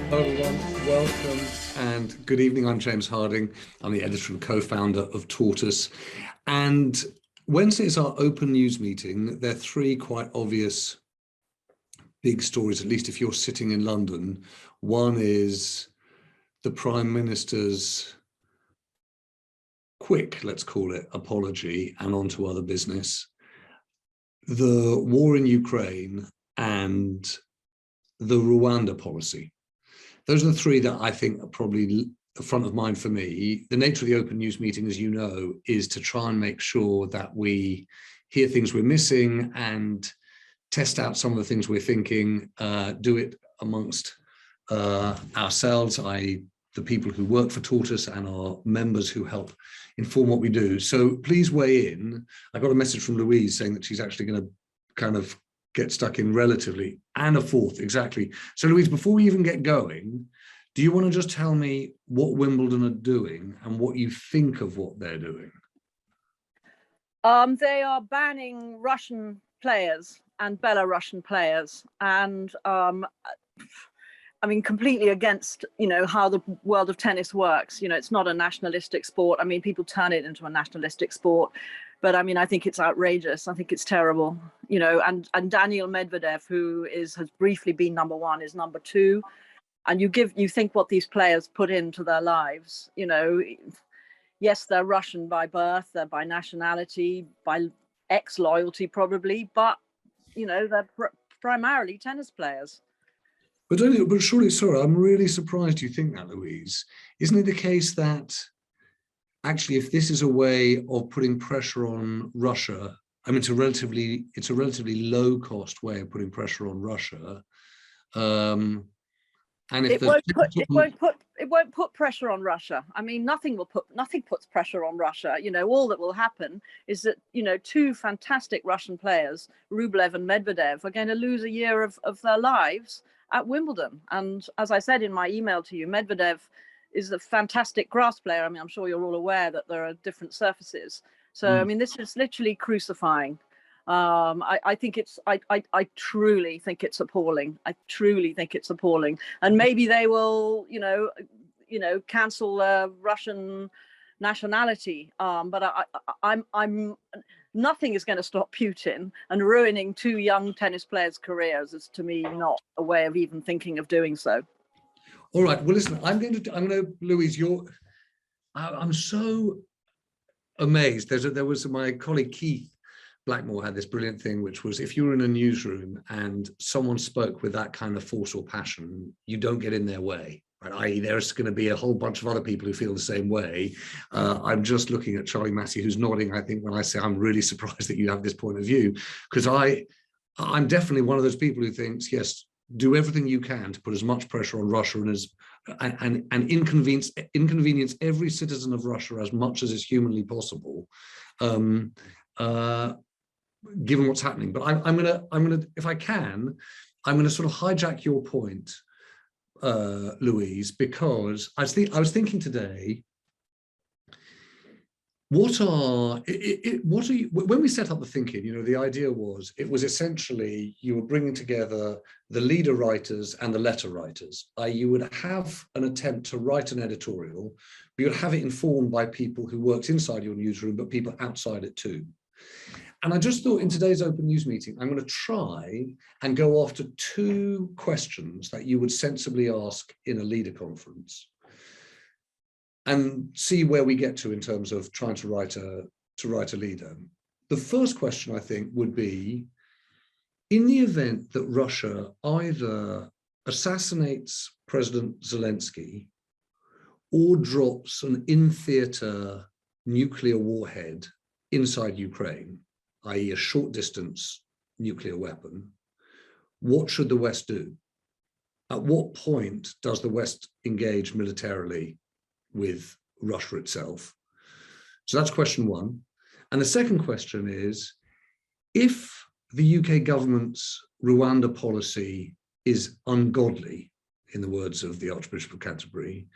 Hello everyone, welcome and good evening. I'm James Harding. I'm the editor and co-founder of Tortoise. And Wednesday is our open news meeting. There are three quite obvious big stories, at least if you're sitting in London. One is the Prime Minister's quick, let's call it, apology and on to other business. The war in Ukraine and the Rwanda policy. Those are the three that I think are probably front of mind for me. The nature of the open news meeting, as you know, is to try and make sure that we hear things we're missing and test out some of the things we're thinking, do it amongst ourselves, i.e. the people who work for Tortoise and our members who help inform what we do. So please weigh in. I got a message from Louise saying that she's actually going to kind of get stuck in relatively, and a fourth, exactly. So Louise, before we even get going, do you want to just tell me what Wimbledon are doing and what you think of what they're doing? They are banning Russian players and Belarusian players, and I mean, completely against, how the world of tennis works. It's not a nationalistic sport. I mean, people turn it into a nationalistic sport, but I mean, I think it's outrageous. I think it's terrible, and Daniil Medvedev, who has briefly been number one, is number two. And you think what these players put into their lives, yes, they're Russian by birth, they're by nationality, by ex-loyalty probably, but, they're primarily tennis players. But surely, sorry, I'm really surprised you think that, Louise. Isn't it the case that actually, if this is a way of putting pressure on Russia, I mean, it's a relatively low cost way of putting pressure on Russia. And if it won't put pressure on Russia. I mean, nothing puts pressure on Russia. All that will happen is that, two fantastic Russian players, Rublev and Medvedev, are going to lose a year of their lives at Wimbledon. And as I said in my email to you, Medvedev is a fantastic grass player. I mean, I'm sure you're all aware that there are different surfaces. So, I mean, this is literally crucifying. I think I truly think it's appalling. I truly think it's appalling. And maybe they will, cancel Russian nationality. But I'm nothing is going to stop Putin, and ruining two young tennis players' careers is, to me, not a way of even thinking of doing so. All right. Well, listen, I'm going to, Louise, I'm so amazed. There was my colleague Keith Blackmore had this brilliant thing, which was if you were in a newsroom and someone spoke with that kind of force or passion, you don't get in their way. Right? I.e., there's going to be a whole bunch of other people who feel the same way. I'm just looking at Charlie Massey, who's nodding, I think, when I say I'm really surprised that you have this point of view, because I'm definitely one of those people who thinks, yes, do everything you can to put as much pressure on Russia and inconvenience every citizen of Russia as much as is humanly possible, given what's happening. But I'm gonna, if I can, I'm gonna sort of hijack your point, Louise, because I was thinking today, what are you, when we set up the thinking, the idea was, it was essentially you were bringing together the leader writers and the letter writers. You would have an attempt to write an editorial, but you'd have it informed by people who worked inside your newsroom, but people outside it too. And I just thought in today's open news meeting, I'm going to try and go after two questions that you would sensibly ask in a leader conference, and see where we get to in terms of trying to write a leader. The first question, I think, would be, in the event that Russia either assassinates President Zelensky or drops an in-theater nuclear warhead inside Ukraine, i.e. a short-distance nuclear weapon, what should the West do? At what point does the West engage militarily with Russia itself? So that's question one. And the second question is, if the UK government's Rwanda policy is ungodly, in the words of the Archbishop of Canterbury,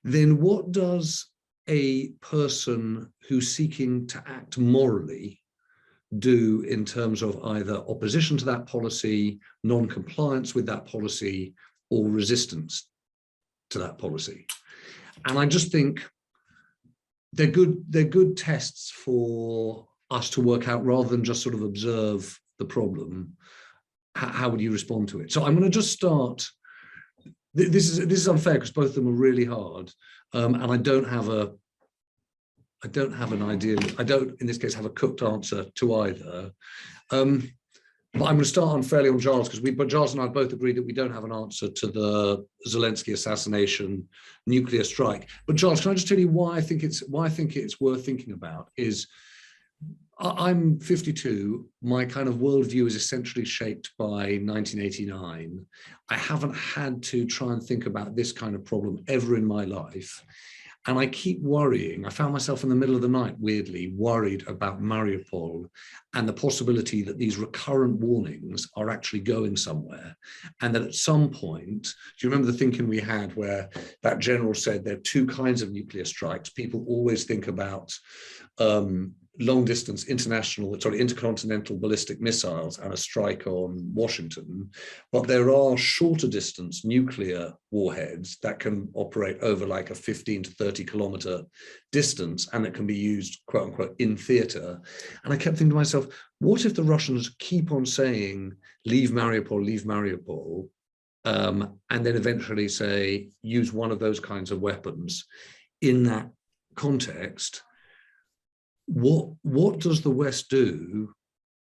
then what does a person who's seeking to act morally do in terms of either opposition to that policy, non-compliance with that policy, or resistance to that policy. And I just think they're good tests for us to work out, rather than just sort of observe the problem. How would you respond to it? So I'm going to just start. This is unfair because both of them are really hard, and I don't have an idea. I don't, in this case, have a cooked answer to either. But I'm going to start unfairly on Giles, but Giles and I both agree that we don't have an answer to the Zelensky assassination nuclear strike. But Giles, can I just tell you why I think it's worth thinking about? Is I'm 52. My kind of worldview is essentially shaped by 1989. I haven't had to try and think about this kind of problem ever in my life. And I keep worrying. I found myself in the middle of the night, weirdly, worried about Mariupol and the possibility that these recurrent warnings are actually going somewhere. And that at some point, do you remember the thinking we had where that general said there are two kinds of nuclear strikes? People always think about long-distance intercontinental ballistic missiles and a strike on Washington, but there are shorter distance nuclear warheads that can operate over like a 15 to 30 kilometer distance, and that can be used, quote unquote, in theater. And I kept thinking to myself, what if the Russians keep on saying, leave Mariupol, and then eventually say, use one of those kinds of weapons in that context? What does the West do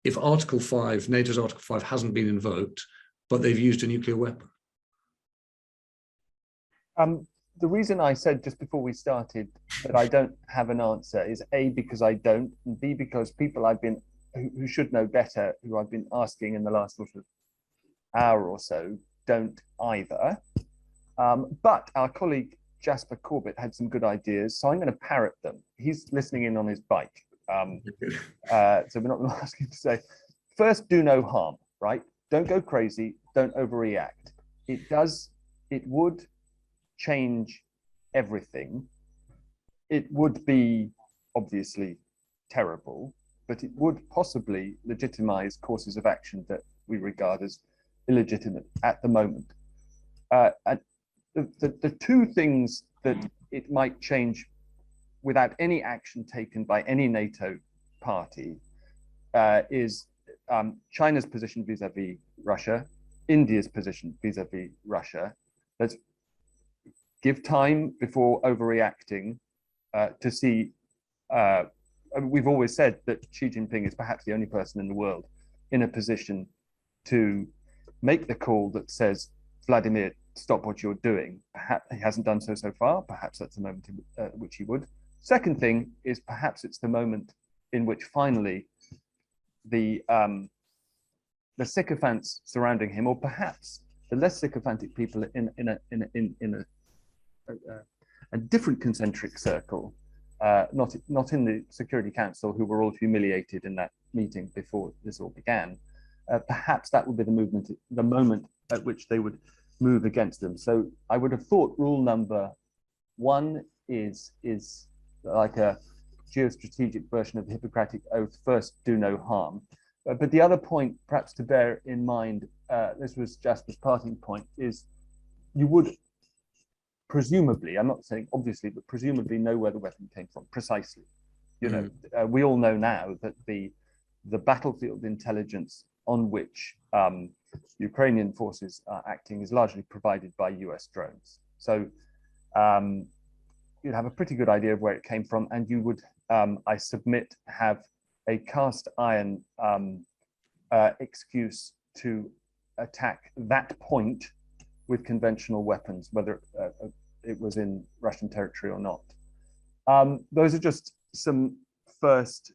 if Article 5, NATO's Article 5 hasn't been invoked, but they've used a nuclear weapon? The reason I said just before we started that I don't have an answer is A, because I don't, and B, because people who should know better, who I've been asking in the last sort of hour or so, don't either. But our colleague Jasper Corbett had some good ideas, so I'm going to parrot them. He's listening in on his bike, so we're not going to ask him to say, first, do no harm, right? Don't go crazy, don't overreact. It would change everything. It would be obviously terrible, but it would possibly legitimize courses of action that we regard as illegitimate at the moment. And the two things that it might change without any action taken by any NATO party is China's position vis-a-vis Russia, India's position vis-a-vis Russia. Let's give time before overreacting to see. We've always said that Xi Jinping is perhaps the only person in the world in a position to make the call that says, Vladimir, stop what you're doing. Perhaps he hasn't done so far. Perhaps that's the moment in which he would. Second thing is perhaps it's the moment in which finally the sycophants surrounding him, or perhaps the less sycophantic people in a different concentric circle, not in the Security Council, who were all humiliated in that meeting before this all began. Perhaps that would be the moment at which they would move against them. So I would have thought rule number one is like a geostrategic version of the Hippocratic Oath: first, do no harm. But the other point, perhaps to bear in mind, this was Jasper's parting point, is you would presumably, I'm not saying obviously, but presumably know where the weapon came from precisely. You know, we all know now that the battlefield intelligence on which Ukrainian forces are acting is largely provided by US drones. So you'd have a pretty good idea of where it came from, and you would, I submit, have a cast iron excuse to attack that point with conventional weapons, whether it was in Russian territory or not. Those are just some first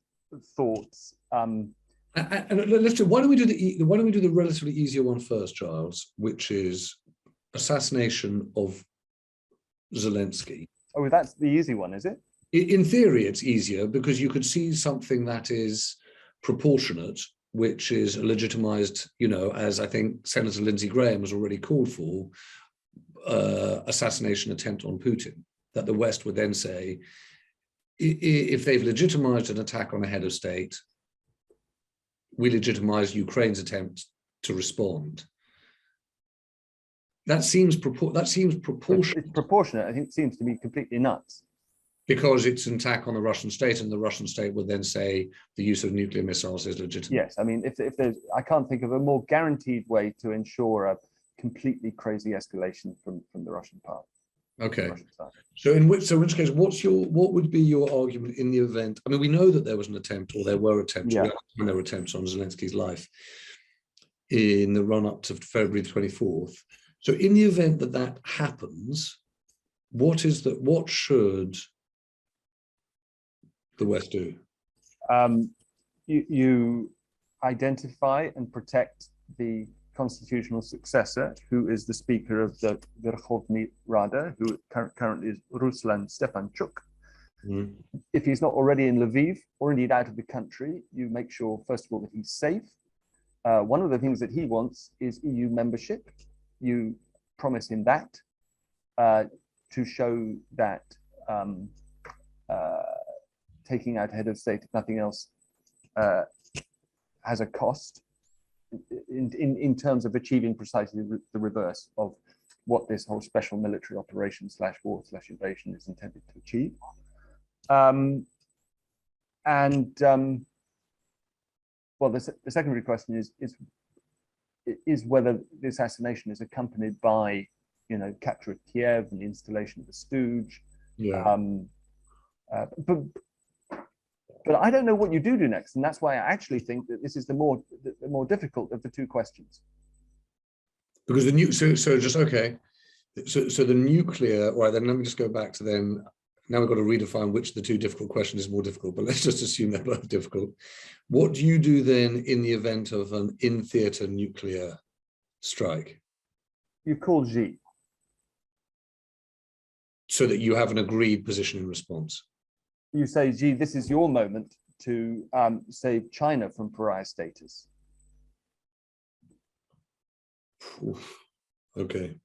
thoughts. And let's do. Why don't we do the relatively easier one first, Giles, which is assassination of Zelensky. Oh, that's the easy one, is it? In theory, it's easier because you could see something that is proportionate, which is legitimized, you know, as I think Senator Lindsey Graham has already called for, assassination attempt on Putin, that the West would then say, if they've legitimized an attack on a head of state, we legitimize Ukraine's attempt to respond. that seems proportionate. It's proportionate. I think it seems to be completely nuts. Because it's an attack on the Russian state, and the Russian state would then say the use of nuclear missiles is legitimate. Yes, I mean, if there's, I can't think of a more guaranteed way to ensure a completely crazy escalation from the Russian part. Okay. So in which case, what would be your argument in the event? I mean, we know that there was an attempt, or there were attempts, yeah. there were attempts on Zelensky's life in the run-up to February 24th. So in the event that that happens, what should the West do? You identify and protect the constitutional successor, who is the Speaker of the Verkhovny Rada, who currently is Ruslan Stefanchuk. Mm. If he's not already in Lviv, or indeed out of the country, you make sure, first of all, that he's safe. One of the things that he wants is EU membership. You promise him that to show that taking out head of state, if nothing else, has a cost in terms of achieving precisely the reverse of what this whole special military operation / war / invasion is intended to achieve. Well, the secondary question is whether the assassination is accompanied by, capture of Kiev and the installation of the stooge. Yeah. But I don't know what you do next, and that's why I actually think that this is the more difficult of the two questions. Because so the nuclear. All right, then let me just go back to then. Now we've got to redefine which of the two difficult questions is more difficult, but let's just assume they're both difficult. What do you do then in the event of an in-theater nuclear strike? You call Xi. So that you have an agreed position in response. You say, Xi, this is your moment to save China from pariah status. Okay.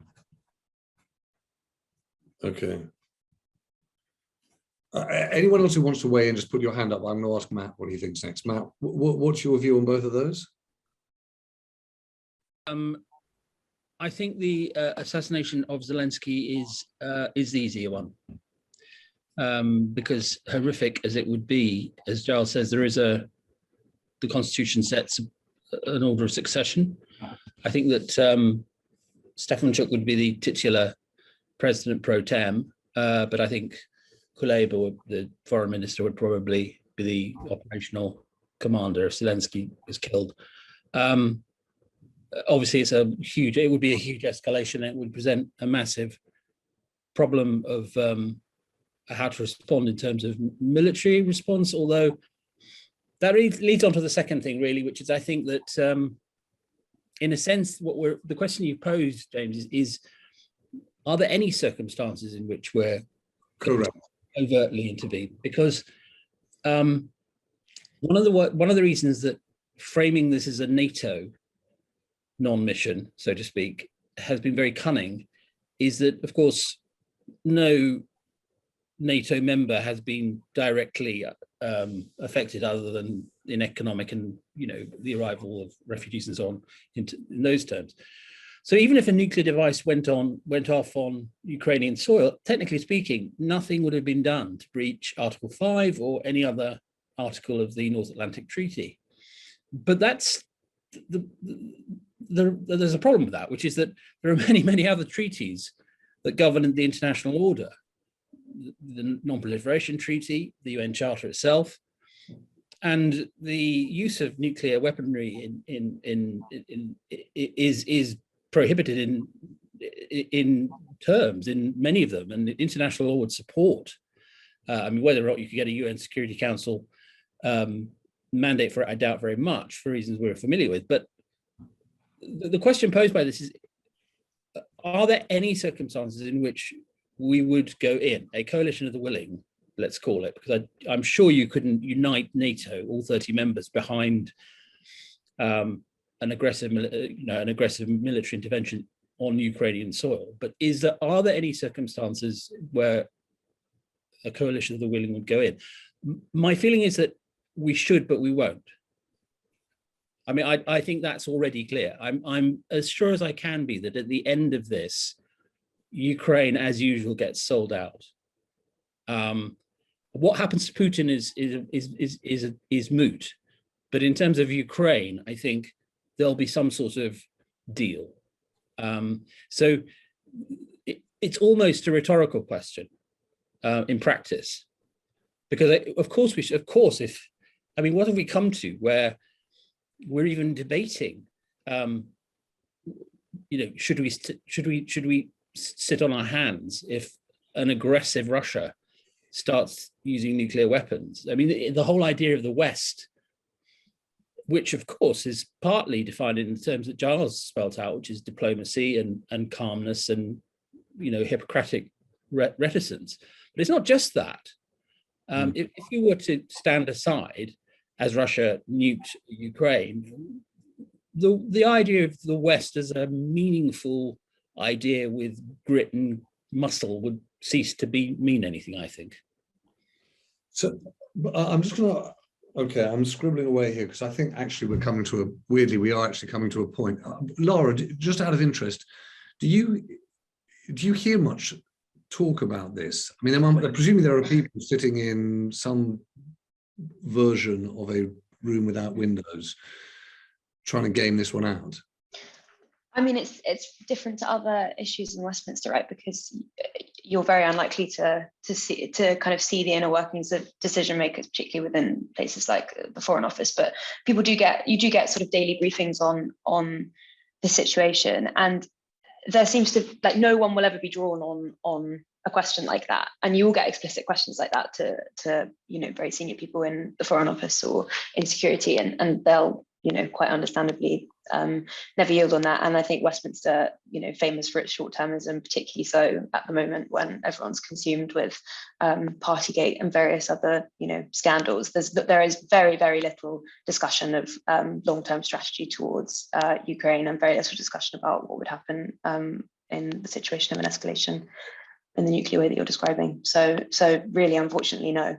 Okay. Anyone else who wants to weigh in, just put your hand up. I'm going to ask Matt what he thinks next. Matt, what's your view on both of those? I think the assassination of Zelensky is the easier one, because horrific as it would be, as Giles says, the Constitution sets an order of succession. I think that Stefanchuk would be the titular president pro tem, but I think Kuleba, the foreign minister, would probably be the operational commander if Zelensky is killed. Obviously, it would be a huge escalation. It would present a massive problem of how to respond in terms of military response, although that leads on to the second thing, really, which is I think that in a sense, the question you posed, James, is are there any circumstances in which we're correct overtly intervene? Because one of the reasons that framing this as a NATO non-mission, so to speak, has been very cunning is that, of course, no NATO member has been directly affected other than in economic and, the arrival of refugees and so on in those terms. So even if a nuclear device went off on Ukrainian soil, technically speaking, nothing would have been done to breach Article 5 or any other article of the North Atlantic Treaty. But that's there's a problem with that, which is that there are many, many other treaties that govern the international order. The Non-Proliferation Treaty, the UN Charter itself, and the use of nuclear weaponry is prohibited in terms in many of them, and the international law would support. Whether or not you could get a UN Security Council mandate for it, I doubt very much, for reasons we're familiar with. But the question posed by this is: are there any circumstances in which we would go in a coalition of the willing, let's call it, because I'm sure you couldn't unite NATO, all 30 members, behind an aggressive military intervention on Ukrainian soil. But are there any circumstances where a coalition of the willing would go in? My feeling is that we should, but we won't. I mean, I think that's already clear. I'm as sure as I can be that at the end of this, Ukraine, as usual, gets sold out. What happens to Putin is moot. But in terms of Ukraine, I think there'll be some sort of deal. So it's almost a rhetorical question in practice, because of course if I mean, what have we come to where we're even debating? Should we sit on our hands if an aggressive Russia starts using nuclear weapons? I mean, the whole idea of the West, which of course is partly defined in the terms that Giles spelt out, which is diplomacy and calmness and Hippocratic reticence. But it's not just that. If you were to stand aside as Russia nuked Ukraine, the idea of the West as a meaningful idea with grit and muscle would cease to mean anything, I think. So I'm just gonna. Okay, I'm scribbling away here because I think actually we are actually coming to a point. Laura, just out of interest, do you hear much talk about this? I mean, I'm presuming there are people sitting in some version of a room without windows trying to game this one out. I mean, it's different to other issues in Westminster, right? Because you're very unlikely to kind of see the inner workings of decision makers, particularly within places like the Foreign Office. But you do get sort of daily briefings on the situation, and there seems to no one will ever be drawn on a question like that, and you will get explicit questions like that to very senior people in the Foreign Office or in security, and they'll quite understandably never yield on that. And I think Westminster, famous for its short-termism, particularly so at the moment when everyone's consumed with Partygate and various other, scandals. There is very, very little discussion of long-term strategy towards Ukraine, and very little discussion about what would happen in the situation of an escalation in the nuclear way that you're describing. So really, unfortunately, no.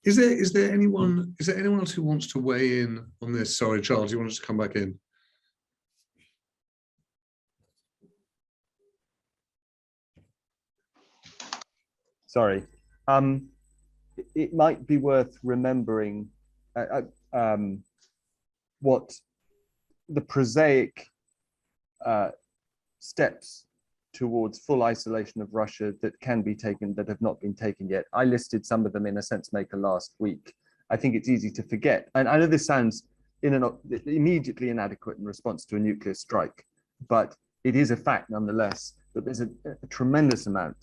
Is there anyone else who wants to weigh in on this? Sorry, Charles, you want us to come back in? Sorry. It might be worth remembering what the prosaic steps towards full isolation of Russia that can be taken, that have not been taken yet. I listed some of them in a sense maker last week. I think it's easy to forget. And I know this sounds immediately inadequate in response to a nuclear strike, but it is a fact nonetheless that there's a tremendous amount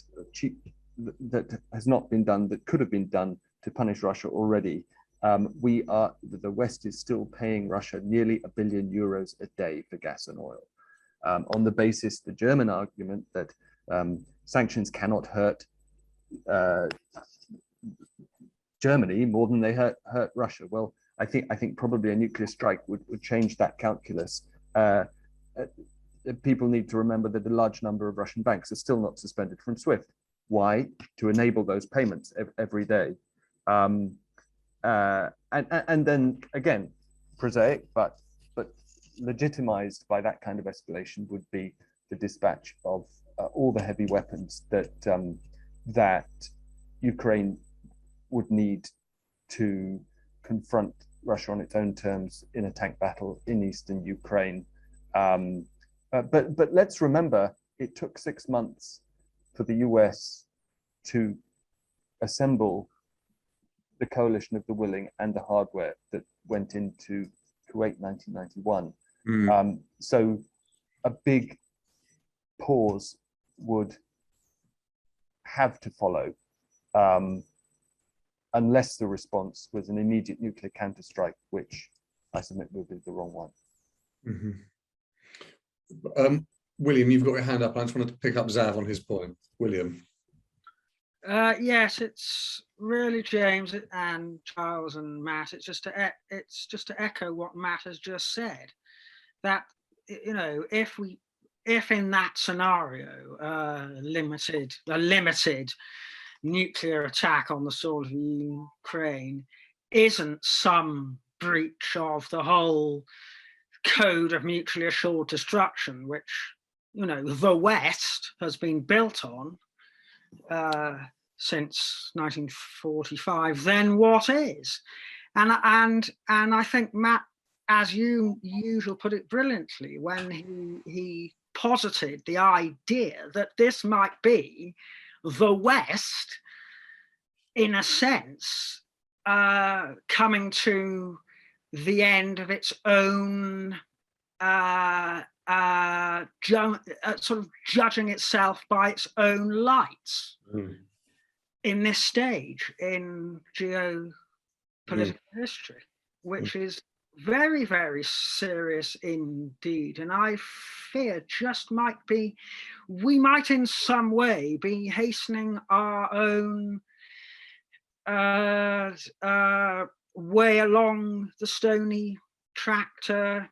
that has not been done, that could have been done to punish Russia already. The West is still paying Russia nearly €1 billion a day for gas and oil. On the basis, the German argument that sanctions cannot hurt Germany more than they hurt Russia. Well, I think probably a nuclear strike would change that calculus. People need to remember that a large number of Russian banks are still not suspended from SWIFT. Why? To enable those payments every day. And then again, prosaic, but legitimized by that kind of escalation would be the dispatch of all the heavy weapons that Ukraine would need to confront Russia on its own terms in a tank battle in eastern Ukraine. But let's remember, it took 6 months for the US to assemble the coalition of the willing and the hardware that went into Kuwait 1991. So a big pause would have to follow unless the response was an immediate nuclear counterstrike, which I submit would be the wrong one. William, you've got your hand up. I just wanted to pick up Zav on his point. William. Yes, it's really James and Charles and Matt. It's just to echo what Matt has just said, that if in that scenario a limited nuclear attack on the soil of Ukraine isn't some breach of the whole code of mutually assured destruction, which, you know, the West has been built on since 1945, then what is? And I think Matt, as you usual, put it brilliantly when he posited the idea that this might be the West, in a sense, coming to the end of its own sort of judging itself by its own lights in this stage in geopolitical history, which is very, very serious indeed. And I fear we might in some way be hastening our own way along the stony track to,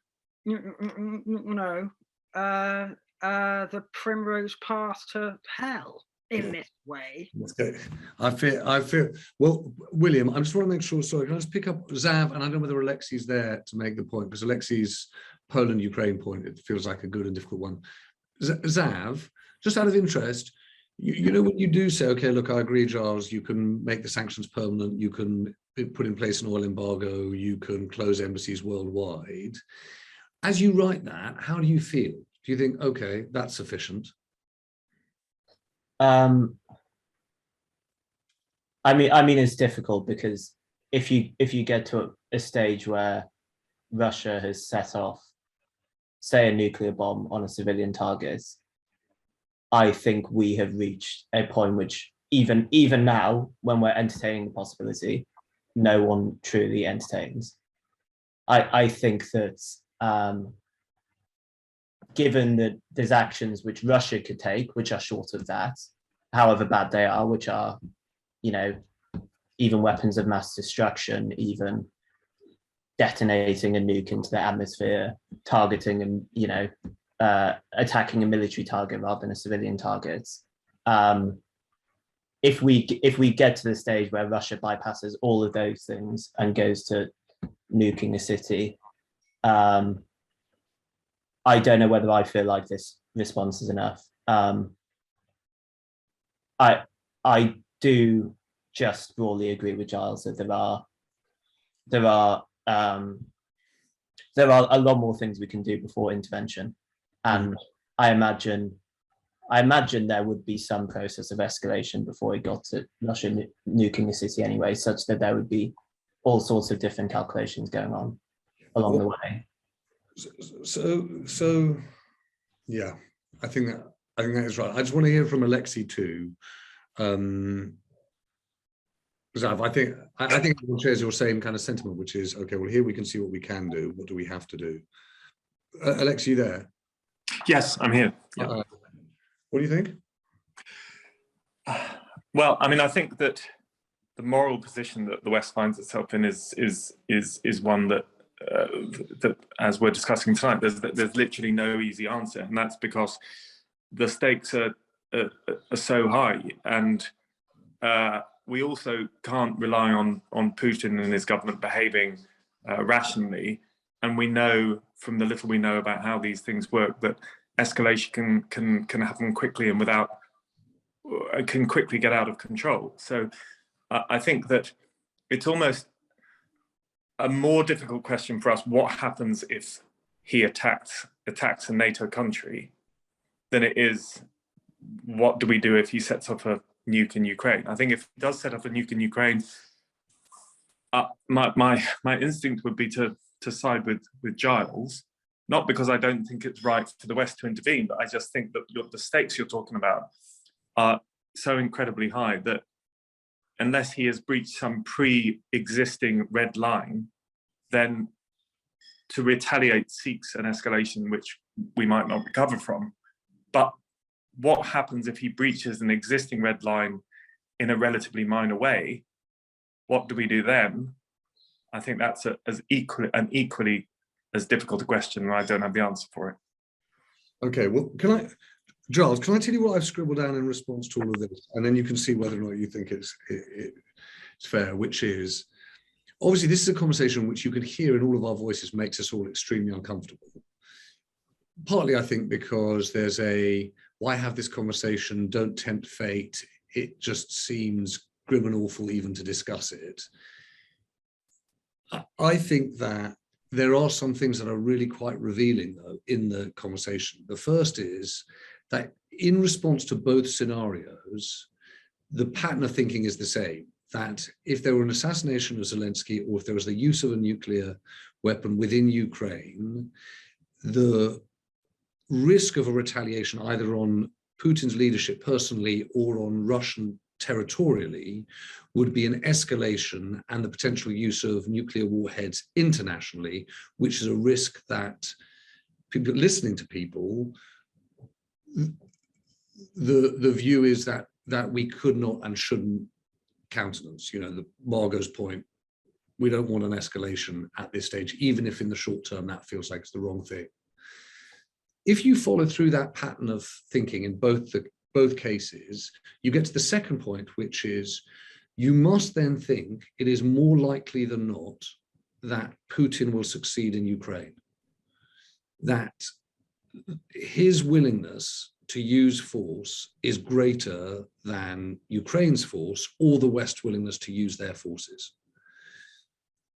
the primrose path to hell in this way. I fear. Well, William, I just want to make sure. Sorry, can I just pick up Zav? And I don't know whether Alexi's there to make the point, because Alexi's Poland-Ukraine point, it feels like a good and difficult one. Zav, just out of interest, you know, when you do say, okay, look, I agree, Giles, you can make the sanctions permanent, you can put in place an oil embargo, you can close embassies worldwide. As you write that, how do you feel? Do you think, okay, that's sufficient? I mean, it's difficult because if you get to a stage where Russia has set off, say, a nuclear bomb on a civilian target, I think we have reached a point which even now, when we're entertaining the possibility, no one truly entertains. I think that given that there's actions which Russia could take, which are short of that, however bad they are, which are, you know, even weapons of mass destruction, even detonating a nuke into the atmosphere, targeting and, you know, attacking a military target rather than a civilian target. If we get to the stage where Russia bypasses all of those things and goes to nuking a city, I don't know whether I feel like this response is enough. I do just broadly agree with Giles that there are a lot more things we can do before intervention, and I imagine there would be some process of escalation before it got to Russia nuking the city anyway, such that there would be all sorts of different calculations going on along the way. So yeah, I think that is right. I just want to hear from Alexei too. Zav, I think everyone shares your same kind of sentiment, which is, okay, well, here we can see what we can do. What do we have to do? Alexei, you there? Yes, I'm here. Yeah. What do you think? Well, I mean, I think that the moral position that the West finds itself in is one that as we're discussing tonight, there's literally no easy answer, and that's because the stakes are so high, and we also can't rely on Putin and his government behaving rationally. And we know from the little we know about how these things work that escalation can happen quickly and can quickly get out of control. So I think that it's almost a more difficult question for us, what happens if he attacks a NATO country, than it is, what do we do if he sets off a nuke in Ukraine? I think if he does set off a nuke in Ukraine, my instinct would be to side with Giles, not because I don't think it's right for the West to intervene, but I just think that the stakes you're talking about are so incredibly high that unless he has breached some pre-existing red line, then to retaliate seeks an escalation which we might not recover from. But what happens if he breaches an existing red line in a relatively minor way? What do we do then? I think that's an equally as difficult a question, and I don't have the answer for it. Okay, well, Giles, can I tell you what I've scribbled down in response to all of this? And then you can see whether or not you think it's fair, which is, obviously this is a conversation which you can hear in all of our voices makes us all extremely uncomfortable. Partly, I think, because there's a, why have this conversation? Don't tempt fate. It just seems grim and awful even to discuss it. I think that there are some things that are really quite revealing, though, in the conversation. The first is that in response to both scenarios, the pattern of thinking is the same, that if there were an assassination of Zelensky, or if there was the use of a nuclear weapon within Ukraine, the risk of a retaliation either on Putin's leadership personally or on Russian territorially would be an escalation and the potential use of nuclear warheads internationally, which is a risk that people listening to people, the view is that we could not and shouldn't countenance. You know, the Margot's point, we don't want an escalation at this stage, even if in the short term that feels like it's the wrong thing. If you follow through that pattern of thinking in both cases, you get to the second point, which is you must then think it is more likely than not that Putin will succeed in Ukraine, that his willingness to use force is greater than Ukraine's force or the West's willingness to use their forces.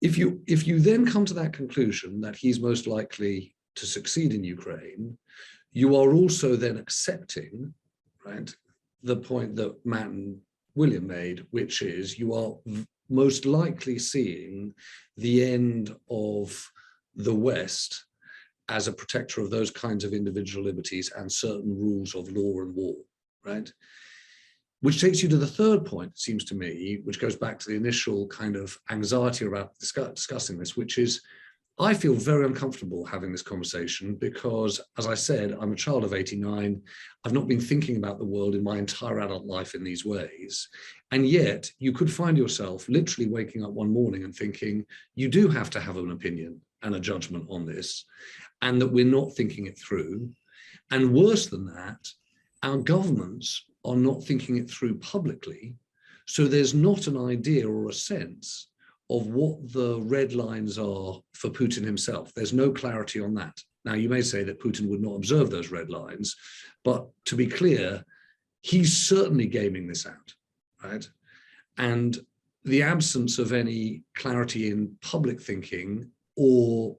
If you then come to that conclusion that he's most likely to succeed in Ukraine, you are also then accepting, right, the point that Matt and William made, which is you are most likely seeing the end of the West as a protector of those kinds of individual liberties and certain rules of law and war, right? Which takes you to the third point, it seems to me, which goes back to the initial kind of anxiety about discussing this, which is I feel very uncomfortable having this conversation because, as I said, I'm a child of 89. I've not been thinking about the world in my entire adult life in these ways. And yet you could find yourself literally waking up one morning and thinking, you do have to have an opinion and a judgment on this, and that we're not thinking it through. And worse than that, our governments are not thinking it through publicly. So there's not an idea or a sense of what the red lines are for Putin himself. There's no clarity on that. Now, you may say that Putin would not observe those red lines, but to be clear, he's certainly gaming this out, right? And the absence of any clarity in public thinking or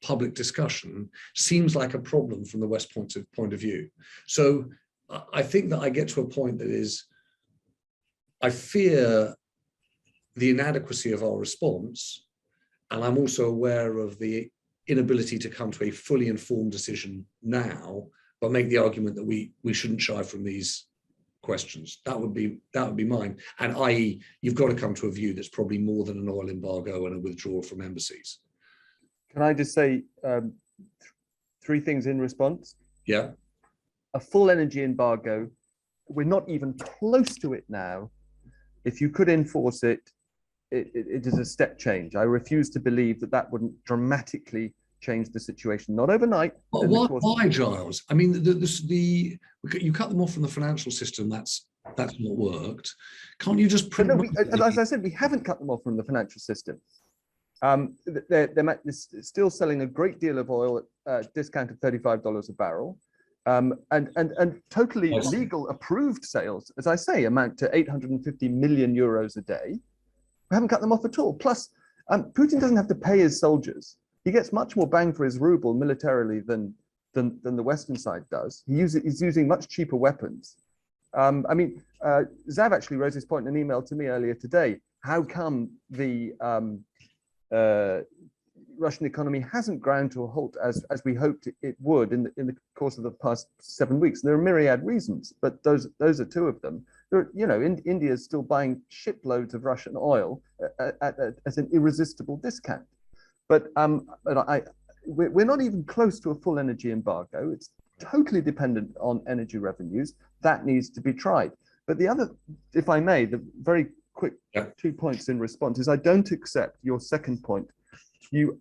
public discussion seems like a problem from the West point of view. So I think that I get to a point that is, I fear the inadequacy of our response, and I'm also aware of the inability to come to a fully informed decision now, but make the argument that we shouldn't shy from these questions. That would be mine. And i.e., you've got to come to a view that's probably more than an oil embargo and a withdrawal from embassies. Can I just say three things in response? Yeah. A full energy embargo, we're not even close to it now. If you could enforce it, it is a step change. I refuse to believe that wouldn't dramatically change the situation, not overnight. Why, Giles? I mean, you cut them off from the financial system. That's not worked. Can't you just print? No, as I said, we haven't cut them off from the financial system. They're still selling a great deal of oil at a discount of $35 a barrel. And totally legal approved sales, as I say, amount to 850 million euros a day. We haven't cut them off at all. Plus, Putin doesn't have to pay his soldiers. He gets much more bang for his ruble militarily than the Western side does. He's using much cheaper weapons. Zav actually raised this point in an email to me earlier today. How come the Russian economy hasn't ground to a halt as we hoped it would in the course of the past 7 weeks? There are myriad reasons, but those are two of them. India is still buying shiploads of Russian oil at an irresistible discount. But we're not even close to a full energy embargo. It's totally dependent on energy revenues. That needs to be tried. But the other, if I may, the very quick 2 points in response is I don't accept your second point. You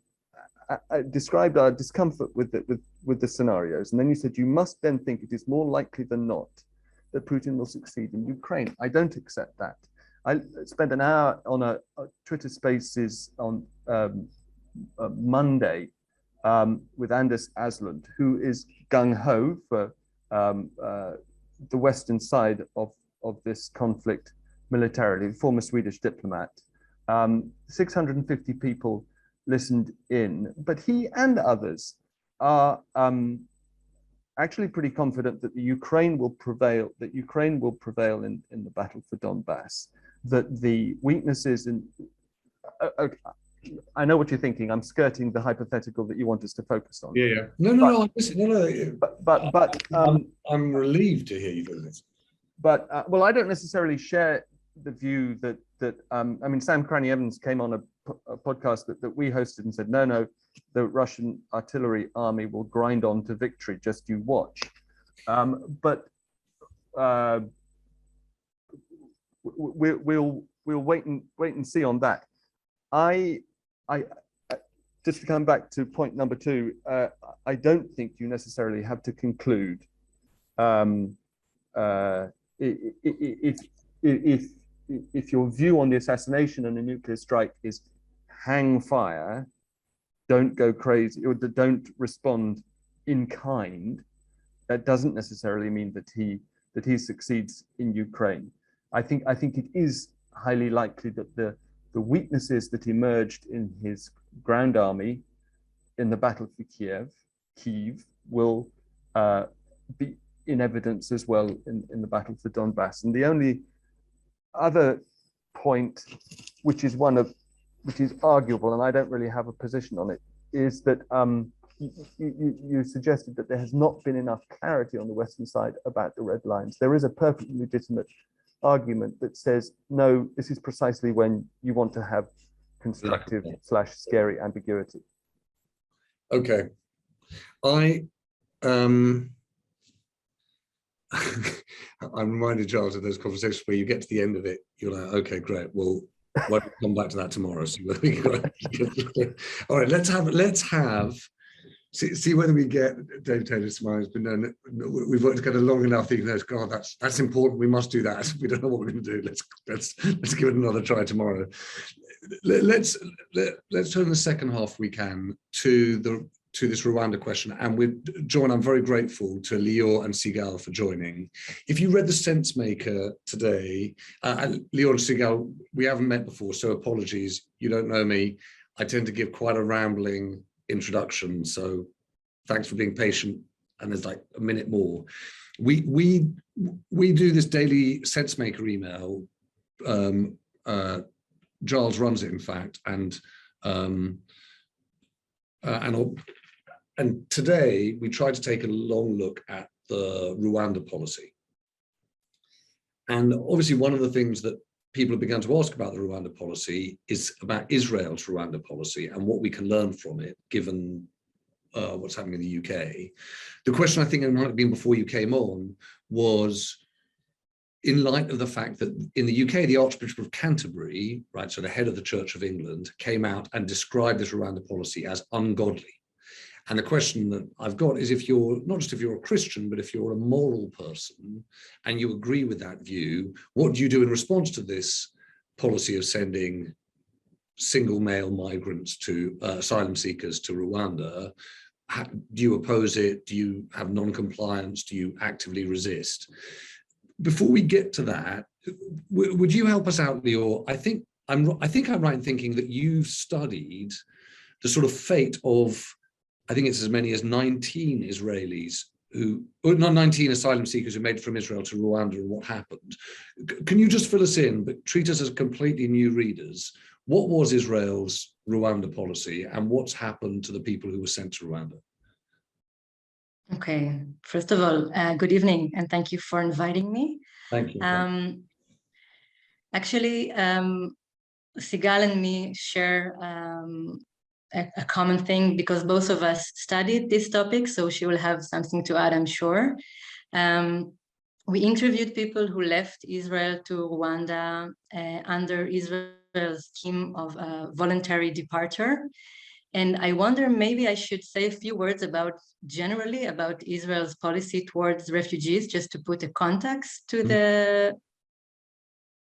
described our discomfort with the scenarios, and then you said you must then think it is more likely than not that Putin will succeed in Ukraine. I don't accept that. I spent an hour on a Twitter Spaces on Monday with Anders Aslund, who is gung-ho for the Western side of this conflict militarily, former Swedish diplomat. 650 people listened in, but he and others are actually pretty confident that the Ukraine will prevail, in the battle for Donbass, that the weaknesses in, I know what you're thinking. I'm skirting the hypothetical that you want us to focus on. Yeah. No. But I'm relieved to hear you do this. But well, I don't necessarily share the view that I mean, Sam Cranny Evans came on a podcast that we hosted and said, no, the Russian artillery army will grind on to victory. Just you watch. But we'll wait and see on that. I just to come back to point number 2, I don't think you necessarily have to conclude if your view on the assassination and the nuclear strike is hang fire, don't go crazy, or don't respond in kind, that doesn't necessarily mean that he succeeds in Ukraine. I think it is highly likely that the weaknesses that emerged in his ground army in the battle for Kyiv will be in evidence as well in the battle for Donbass. And the only other point, which is arguable, and I don't really have a position on it, is that you suggested that there has not been enough clarity on the Western side about the red lines. There is a perfectly legitimate argument that says, no, this is precisely when you want to have constructive / scary ambiguity. Okay. I'm reminded, Giles, of those conversations where you get to the end of it, you're like, okay, great. Well, why don't we come back to that tomorrow? So all right, let's have see whether we get Dave Taylor's minds. But no, we've worked together long enough. Thinking, God, that's important. We must do that. We don't know what we're going to do. Let's give it another try tomorrow. Let's turn the second half we can to this Rwanda question. And John, I'm very grateful to Lior and Sigal for joining. If you read The Sense Maker today, Lior and Sigal, we haven't met before, so apologies. You don't know me. I tend to give quite a rambling introduction, so thanks for being patient. And there's like a minute more. We do this daily Sense Maker email. Giles runs it, in fact, and today we tried to take a long look at the Rwanda policy. And obviously one of the things that people have begun to ask about the Rwanda policy is about Israel's Rwanda policy and what we can learn from it, given what's happening in the UK. The question, I think, it might have been before you came on, was in light of the fact that in the UK, the Archbishop of Canterbury, right, so the head of the Church of England, came out and described this Rwanda policy as ungodly. And the question that I've got is, if you're, not just if you're a Christian, but if you're a moral person and you agree with that view, what do you do in response to this policy of sending single male migrants to asylum seekers to Rwanda? Do you oppose it? Do you have non-compliance? Do you actively resist? Before we get to that, would you help us out, Lior? I think I'm right in thinking that you've studied the sort of fate of, I think it's as many as 19 Israelis who, or not 19 asylum seekers who made it from Israel to Rwanda and what happened. Can you just fill us in, but treat us as completely new readers? What was Israel's Rwanda policy and what's happened to the people who were sent to Rwanda? Okay, first of all, good evening and thank you for inviting me. Thank you. Actually, Sigal and me share a common thing because both of us studied this topic, so she will have something to add, I'm sure. We interviewed people who left Israel to Rwanda under Israel's scheme of voluntary departure. And I wonder, maybe I should say a few words generally about Israel's policy towards refugees, just to put a context to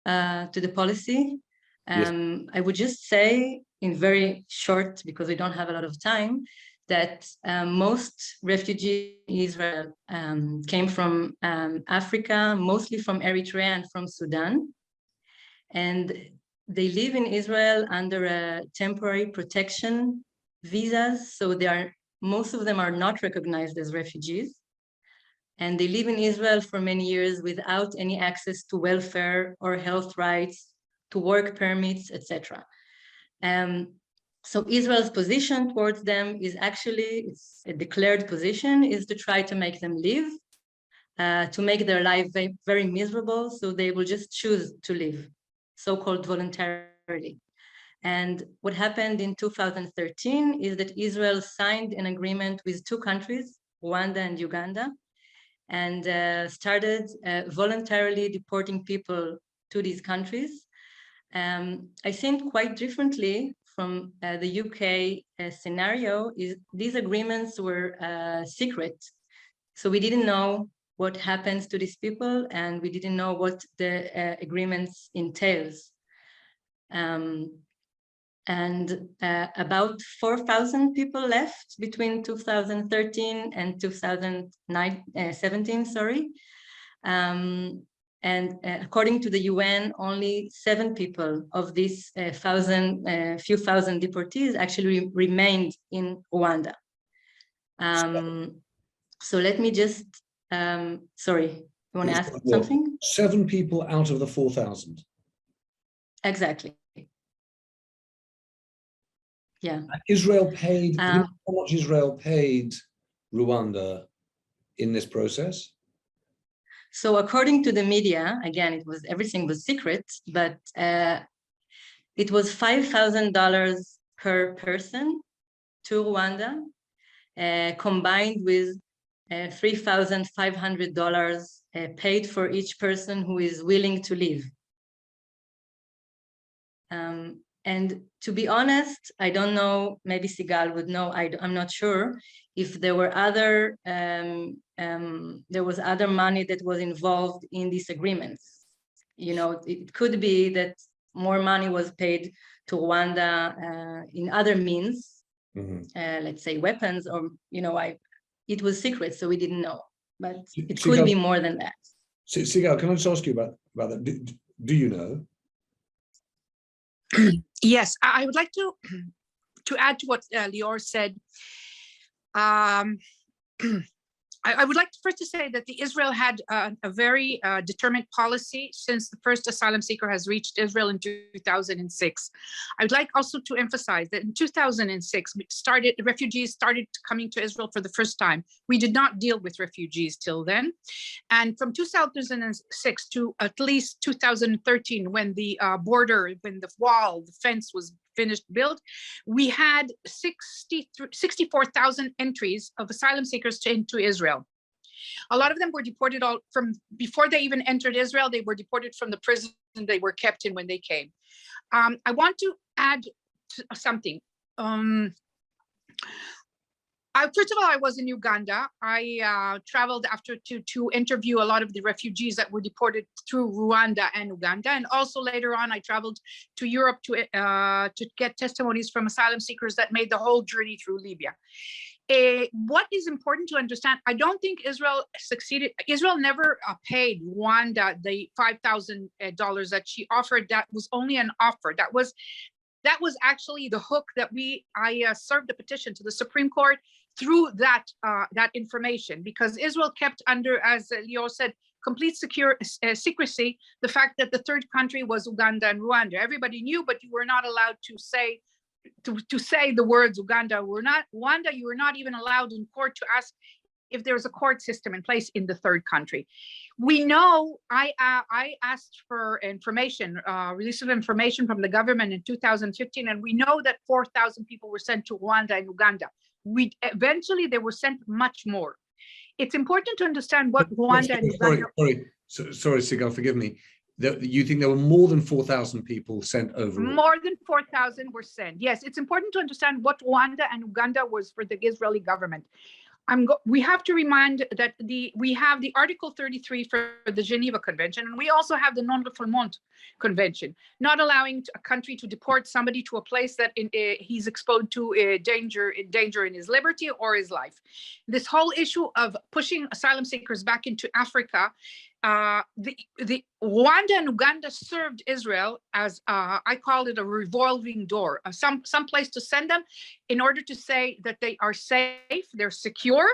to the policy. Yes. I would just say in very short, because we don't have a lot of time, that most refugees in Israel came from Africa, mostly from Eritrea and from Sudan. And they live in Israel under a temporary protection visas. So most of them are not recognized as refugees. And they live in Israel for many years without any access to welfare or health rights, to work permits, etc. So Israel's position towards them is actually, it's a declared position, is to try to make them live, to make their life very, very miserable, so they will just choose to live, so-called voluntarily. And what happened in 2013 is that Israel signed an agreement with two countries, Rwanda and Uganda, and started voluntarily deporting people to these countries. I think quite differently from the UK scenario, is these agreements were secret. So we didn't know what happens to these people, and we didn't know what the agreements entails. And about 4,000 people left between 2013 and 2017, sorry. And according to the UN, only 7 people of these few thousand deportees actually remained in Rwanda. So let me just, sorry, you want to ask something? 7 people out of the 4,000. Exactly. Yeah. Israel paid, how much Israel paid Rwanda in this process? So according to the media, again, everything was secret, but it was $5,000 per person to Rwanda, combined with $3,500 paid for each person who is willing to leave. And to be honest, I don't know, maybe Sigal would know, I'm not sure if there were other, there was other money that was involved in these agreements. You know, it could be that more money was paid to Rwanda in other means, let's say weapons, or, you know, it was secret, so we didn't know, but it Sigal, could be more than that. Sigal, can I just ask you about that? Do you know? Yes, I would like to add to what Lior said. I would like first to say that Israel had a very determined policy since the first asylum seeker has reached Israel in 2006. I would like also to emphasize that in 2006, refugees started coming to Israel for the first time. We did not deal with refugees till then. And from 2006 to at least 2013, when the when the wall, the fence was finished built, we had 64,000 entries of asylum seekers into Israel. A lot of them were deported from before they even entered Israel. They were deported from the prison they were kept in when they came. I want to add something. First of all, I was in Uganda. I traveled after to interview a lot of the refugees that were deported through Rwanda and Uganda. And also later on, I traveled to Europe to get testimonies from asylum seekers that made the whole journey through Libya. What is important to understand, I don't think Israel succeeded. Israel never paid Rwanda the $5,000 that she offered. That was only an offer. That was actually the hook that I served a petition to the Supreme Court through that information, because Israel kept under, as Lior said, complete secrecy, the fact that the third country was Uganda and Rwanda. Everybody knew, but you were not allowed to say the words Uganda, Rwanda. You were not even allowed in court to ask if there was a court system in place in the third country. We know, I asked for information, release of information from the government in 2015, and we know that 4,000 people were sent to Rwanda and Uganda. Eventually they were sent much more. It's important to understand what Rwanda and Uganda... Sorry, Sigal, forgive me. You think there were more than 4,000 people sent overall? More than 4,000 were sent. Yes, it's important to understand what Rwanda and Uganda was for the Israeli government. we have to remind that we have the Article 33 for the Geneva Convention, and we also have the Non-Refoulement Convention, not allowing a country to deport somebody to a place that he's exposed to danger in his liberty or his life. This whole issue of pushing asylum seekers back into Africa, the Rwanda and Uganda served Israel as I call it a revolving door, some place to send them in order to say that they are safe, they're secure,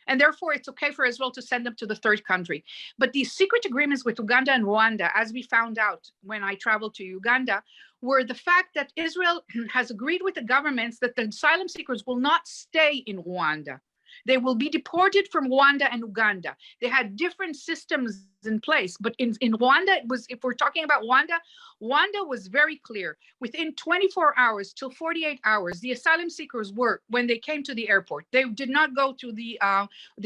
and therefore it's okay for Israel to send them to the third country. But these secret agreements with Uganda and Rwanda, as we found out when I traveled to Uganda, were the fact that Israel has agreed with the governments that the asylum seekers will not stay in Rwanda. They will be deported from Rwanda and Uganda. They had different systems in place, but in Rwanda, it was, if we're talking about Rwanda was very clear. Within 24 hours till 48 hours, the asylum seekers were, when they came to the airport, they did not go to the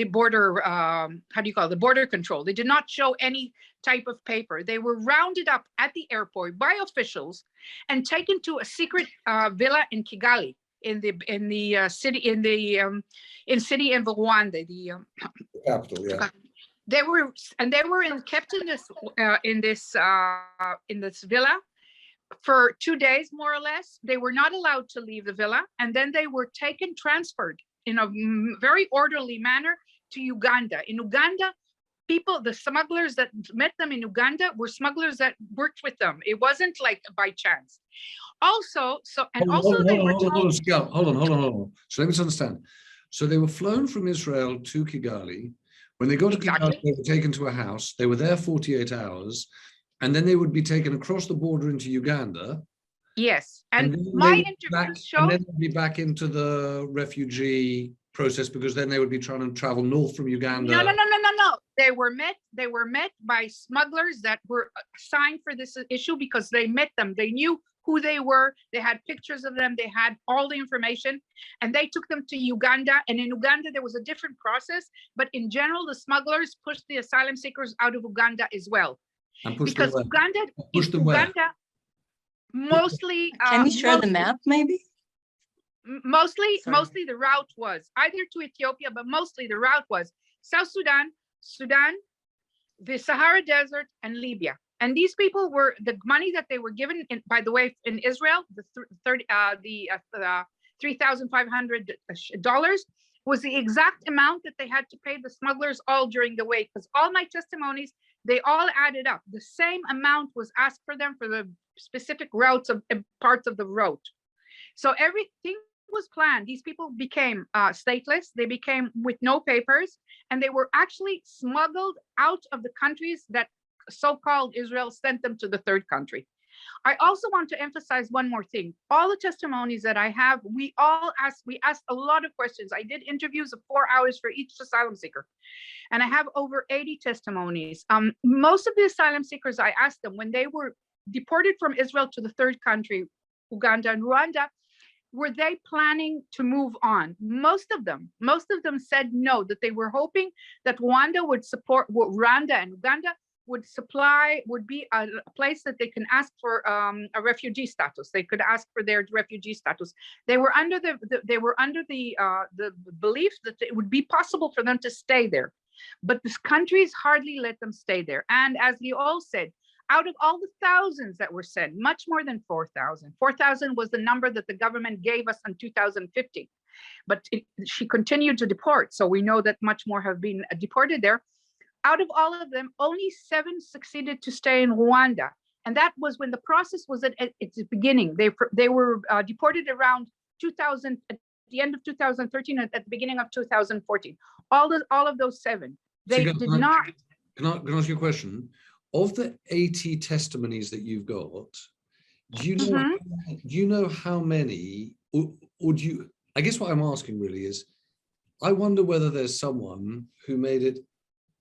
border, how do you call it, the border control. They did not show any type of paper. They were rounded up at the airport by officials and taken to a secret villa in Kigali, in the city in Rwanda, the capital. Yeah. They were kept in this villa for 2 days, more or less. They were not allowed to leave the villa, and then they were transferred in a very orderly manner to Uganda. In Uganda, the smugglers that met them in Uganda were smugglers that worked with them. It wasn't like by chance. Also, hold on. So let me just understand. So they were flown from Israel to Kigali. When they got to Kigali, they were taken to a house. They were there 48 hours, and then they would be taken across the border into Uganda. Yes, and my interviews showed. And then they'd be back into the refugee process, because then they would be trying to travel north from Uganda. No. They were met by smugglers that were assigned for this issue, because they met them. They knew who they were. They had pictures of them. They had all the information, and they took them to Uganda. And in Uganda, there was a different process. But in general, the smugglers pushed the asylum seekers out of Uganda as well. And because Uganda, mostly. Can you share the map, maybe? Mostly the route was either to Ethiopia, but mostly the route was South Sudan, the Sahara Desert, and Libya. And these people were, the money that they were given, by the way, in Israel, the $3,500 was the exact amount that they had to pay the smugglers all during the way. Because all my testimonies, they all added up. The same amount was asked for them for the specific routes of parts of the road. So everything was planned. These people became stateless. They became with no papers, and they were actually smuggled out of the countries that so-called Israel sent them to the third country. I also want to emphasize one more thing. All the testimonies that I have, we asked a lot of questions. I did interviews of 4 hours for each asylum seeker, and I have over 80 testimonies. Most of the asylum seekers, I asked them when they were deported from Israel to the third country, Uganda and Rwanda, were they planning to move on? Most of them said no, that they were hoping that Rwanda and Uganda would be a place that they can ask for a refugee status. They could ask for their refugee status. They were under the belief that it would be possible for them to stay there, but the countries hardly let them stay there. And as Liol said, out of all the thousands that were sent, much more than 4,000. 4,000 was the number that the government gave us in 2015, but she continued to deport. So we know that much more have been deported there. Out of all of them, only 7 succeeded to stay in Rwanda. And that was when the process was at its beginning. They were deported around 2000, at the end of 2013, at the beginning of 2014. All of those 7, they did not. Can I ask you a question? Of the 80 testimonies that you've got, do you know how many, or do you, I guess what I'm asking really is, I wonder whether there's someone who made it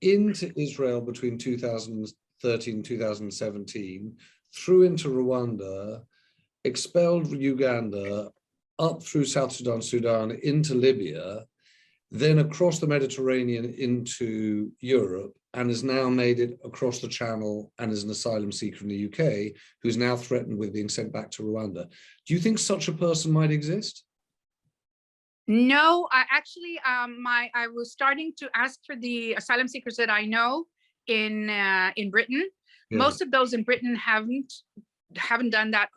into Israel between 2013 2017, through into Rwanda, expelled Uganda, up through South Sudan, into Libya, then across the Mediterranean into Europe, and has now made it across the Channel and is an asylum seeker in the UK, who's now threatened with being sent back to Rwanda. Do you think such a person might exist? No, I actually, I was starting to ask for the asylum seekers that I know in Britain. Yeah. Most of those in Britain haven't done that.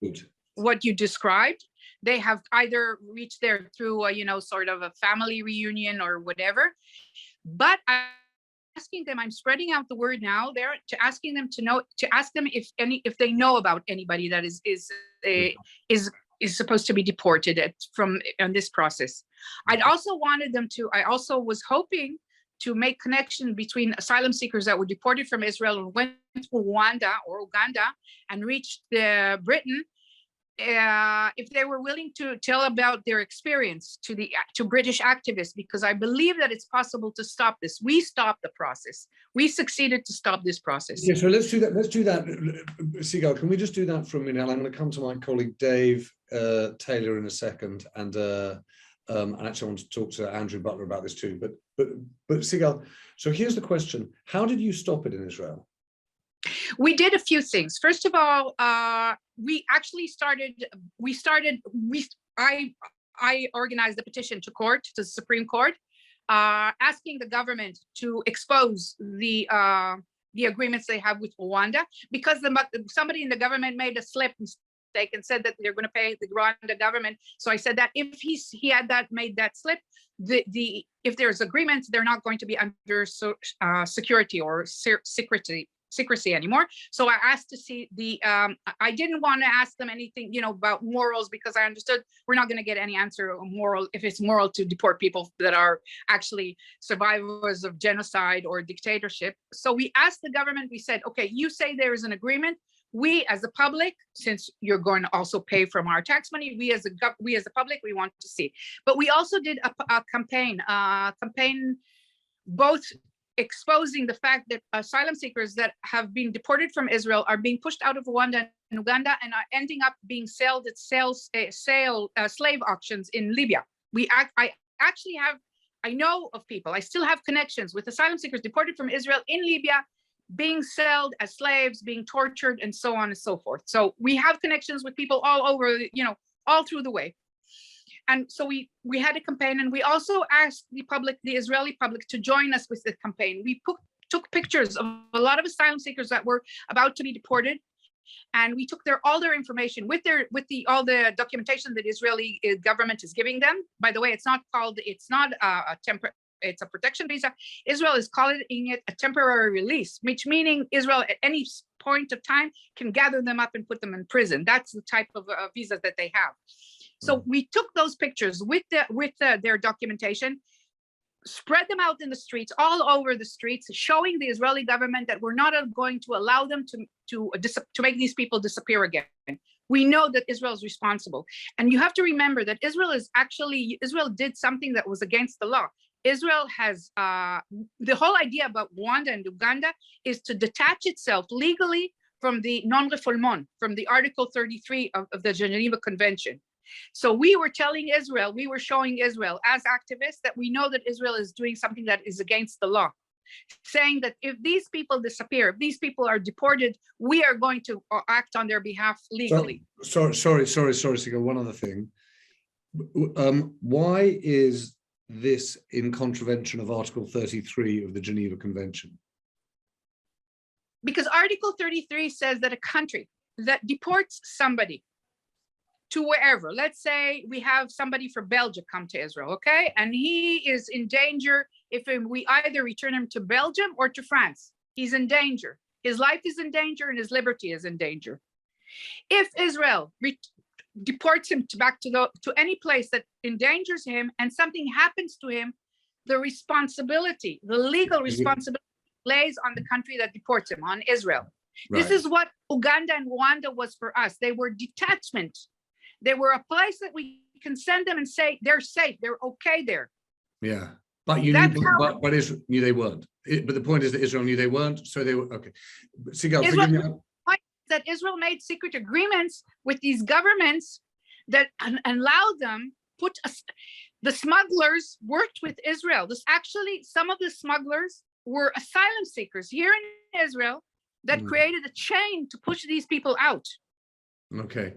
Good. What you described. They have either reached there through a, sort of a family reunion or whatever. But I'm asking them. I'm spreading out the word now. There to asking them to ask them if they know about anybody that is supposed to be deported from this process. I also was hoping to make connection between asylum seekers that were deported from Israel and went to Rwanda or Uganda and reached Britain, if they were willing to tell about their experience to British activists, because I believe that it's possible to stop this. We stopped the process. We succeeded to stop this process. Yeah, so let's do that. Sigal, can we just do that for a minute? And I'm going to come to my colleague Dave Taylor in a second, and actually I want to talk to Andrew Butler about this too. But Sigal, so here's the question: how did you stop it in Israel? We did a few things. First of all, we actually I organized a petition to the Supreme Court, asking the government to expose the agreements they have with Rwanda, because somebody in the government made a mistake and said that they're going to pay the Rwanda government. So I said that if he had made that slip, if there's agreements, they're not going to be under security or secrecy anymore. So I asked to see I didn't want to ask them anything, about morals, because I understood we're not going to get any answer on moral, if it's moral to deport people that are actually survivors of genocide or dictatorship. So we asked the government, we said, okay, you say there is an agreement. We as the public, since you're going to also pay from our tax money, we as the public, we want to see. But we also did a campaign both exposing the fact that asylum seekers that have been deported from Israel are being pushed out of Rwanda and Uganda and are ending up being sold at slave auctions in Libya. I know of people, I still have connections with asylum seekers deported from Israel in Libya, being sold as slaves, being tortured, and so on and so forth. So we have connections with people all over, all through the way. And so we had a campaign, and we also asked the Israeli public to join us with the campaign. We took pictures of a lot of asylum seekers that were about to be deported, and we took all their information with all the documentation that the Israeli government is giving them. By the way, it's not it's a protection visa. Israel is calling it a temporary release, which meaning Israel at any point of time can gather them up and put them in prison. That's the type of visas that they have. So we took those pictures with their documentation, spread them out in the streets, all over the streets, showing the Israeli government that we're not going to allow them to make these people disappear again. We know that Israel is responsible. And you have to remember that Israel did something that was against the law. Israel has, the whole idea about Rwanda and Uganda is to detach itself legally from the non-refoulement, from the Article 33 of the Geneva Convention. So we were showing Israel as activists that we know that Israel is doing something that is against the law, saying that if these people disappear, if these people are deported, we are going to act on their behalf legally. Sorry, Sigal, one other thing. Why is this in contravention of Article 33 of the Geneva Convention? Because Article 33 says that a country that deports somebody to wherever, let's say we have somebody from Belgium come to Israel, okay? And he is in danger if we either return him to Belgium or to France. He's in danger. His life is in danger and his liberty is in danger. If Israel deports him back to any place that endangers him and something happens to him, the legal responsibility lays on the country that deports him, on Israel. Right. This is what Uganda and Rwanda was for us. They were detachment. They were a place that we can send them and say they're safe, they're okay there. Yeah, but Israel knew they weren't. But the point is that Israel knew they weren't, so they were okay. Sigal, forgive me. That Israel made secret agreements with these governments that allowed them the smugglers worked with Israel. Some of the smugglers were asylum seekers here in Israel that created a chain to push these people out. Okay.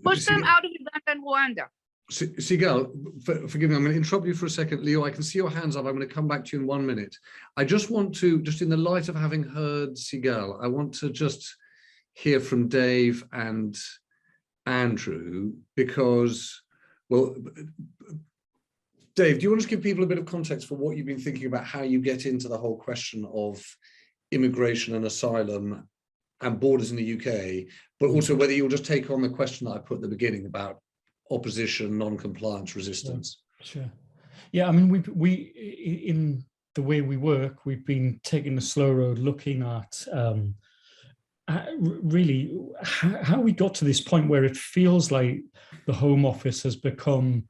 Push them out of Uganda and Rwanda. Sigal, forgive me, I'm going to interrupt you for a second. Leo, I can see your hands up. I'm going to come back to you in 1 minute. I just want to, just in the light of having heard Sigal, I want to just hear from Dave and Andrew, because, well, Dave, do you want to give people a bit of context for what you've been thinking about, how you get into the whole question of immigration and asylum and borders in the UK, but also whether you'll just take on the question that I put at the beginning about opposition, non-compliance, resistance? Sure. Yeah, I mean, we in the way we work, we've been taking the slow road, looking at really how we got to this point where it feels like the Home Office has become,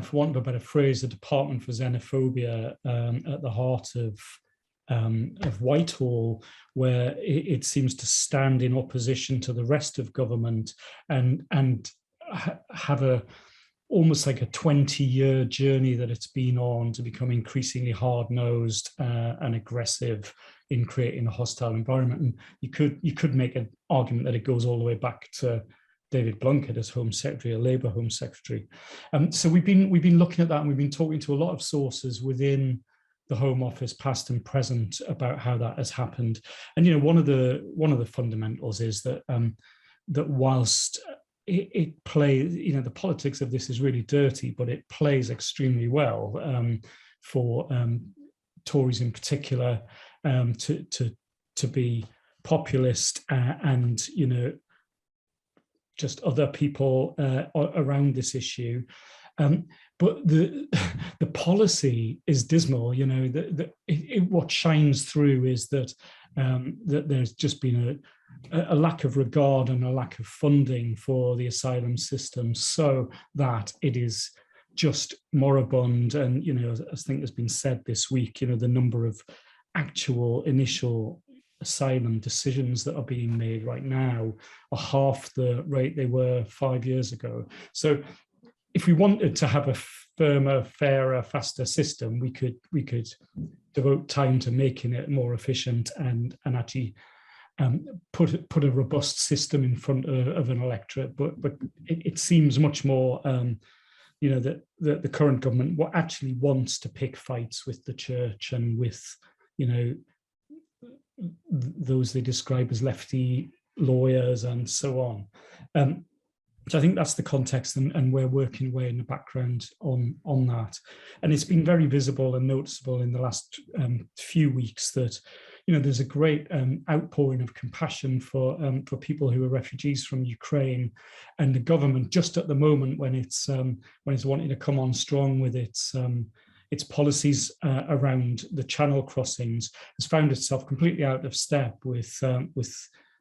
for want of a better phrase, a department for xenophobia at the heart of Whitehall, where it seems to stand in opposition to the rest of government and have a almost like a 20-year journey that it's been on to become increasingly hard-nosed and aggressive in creating a hostile environment. And you could make an argument that it goes all the way back to David Blunkett as Home Secretary, a Labour Home Secretary. So we've been looking at that, and we've been talking to a lot of sources within the Home Office, past and present, about how that has happened. And one of the fundamentals is that that whilst it plays, the politics of this is really dirty, but it plays extremely well for Tories in particular to be populist and just other people around this issue. But the policy is dismal. What shines through is that that there's just been a lack of regard and a lack of funding for the asylum system, so that it is just moribund. And I think has been said this week, the number of actual initial asylum decisions that are being made right now are half the rate they were 5 years ago. So if we wanted to have a firmer, fairer, faster system, we could devote time to making it more efficient and actually put a robust system in front of an electorate. But it seems much more that the current government actually wants to pick fights with the church and with those they describe as lefty lawyers and so on. So I think that's the context, and we're working away in the background on that. And it's been very visible and noticeable in the last few weeks that there's a great outpouring of compassion for people who are refugees from Ukraine, and the government, just at the moment when it's wanting to come on strong with its policies around the channel crossings, has found itself completely out of step with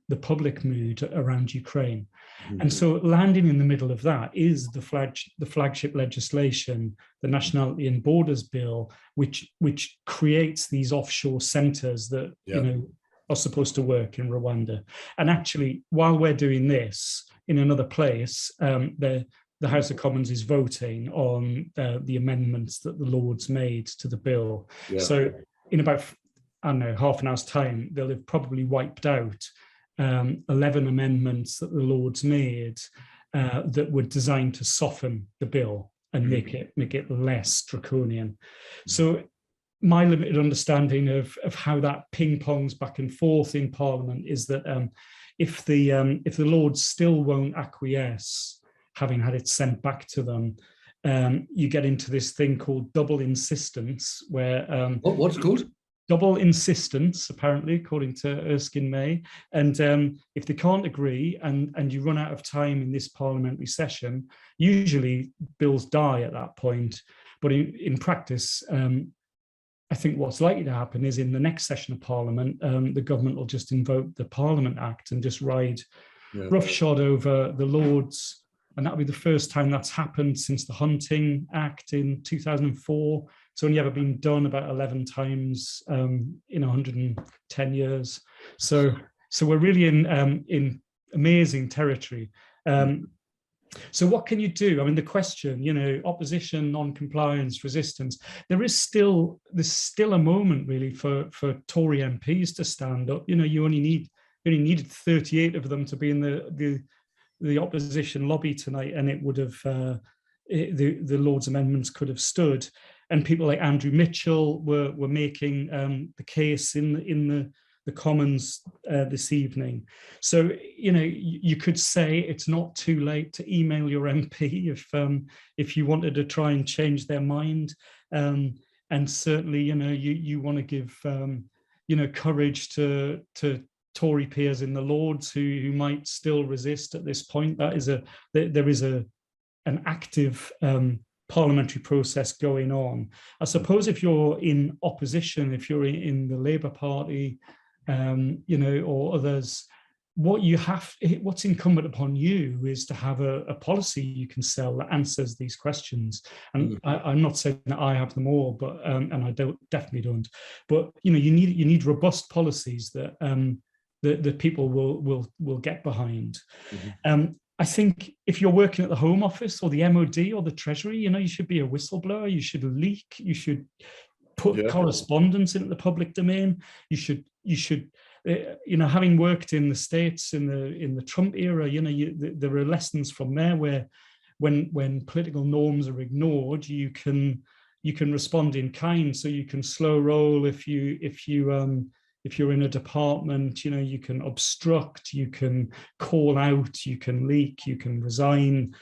the public mood around Ukraine. Mm-hmm. And so landing in the middle of that is the flagship legislation, the Nationality and Borders Bill, which creates these offshore centres that are supposed to work in Rwanda. And actually, while we're doing this in another place, the House of Commons is voting on the amendments that the Lords made to the bill. Yeah. So in about, half an hour's time, they'll have probably wiped out 11 amendments that the Lords made that were designed to soften the bill and make it less draconian. So my limited understanding of how that ping-pongs back and forth in Parliament is that if the Lords still won't acquiesce, having had it sent back to them, you get into this thing called double insistence, where what's it called? Double insistence, apparently, according to Erskine May. And if they can't agree and you run out of time in this parliamentary session, usually bills die at that point. But in practice, I think what's likely to happen is in the next session of Parliament, the government will just invoke the Parliament Act and just ride roughshod over the Lords. And that'll be the first time that's happened since the Hunting Act in 2004. It's only ever been done about 11 times in 110 years. So we're really in amazing territory. So what can you do? I mean, the question, opposition, non-compliance, resistance. There's still a moment really for Tory MPs to stand up. You only needed 38 of them to be in the opposition lobby tonight, and it would have the Lord's amendments could have stood. And people like Andrew Mitchell were making the case in the Commons this evening. So, you know, you could say it's not too late to email your MP if you wanted to try and change their mind. And certainly, you know, you want to give, you know, courage to Tory peers in the Lords who might still resist at this point. That is there is an active parliamentary process going on. I suppose if you're in opposition, if you're in the Labour Party, you know, or others, what's incumbent upon you is to have a policy you can sell that answers these questions. And I'm not saying that I have them all, but and I definitely don't. But you know, you need robust policies that that people will get behind. I think if you're working at the Home Office or the MOD or the Treasury, you know, you should be a whistleblower. You should leak. You should put correspondence into the public domain. You should, you know, having worked in the States in the Trump era, you know, there are lessons from there where, when political norms are ignored, you can respond in kind. So you can slow roll if you're in a department, you know, you can obstruct, you can call out, you can leak, you can resign.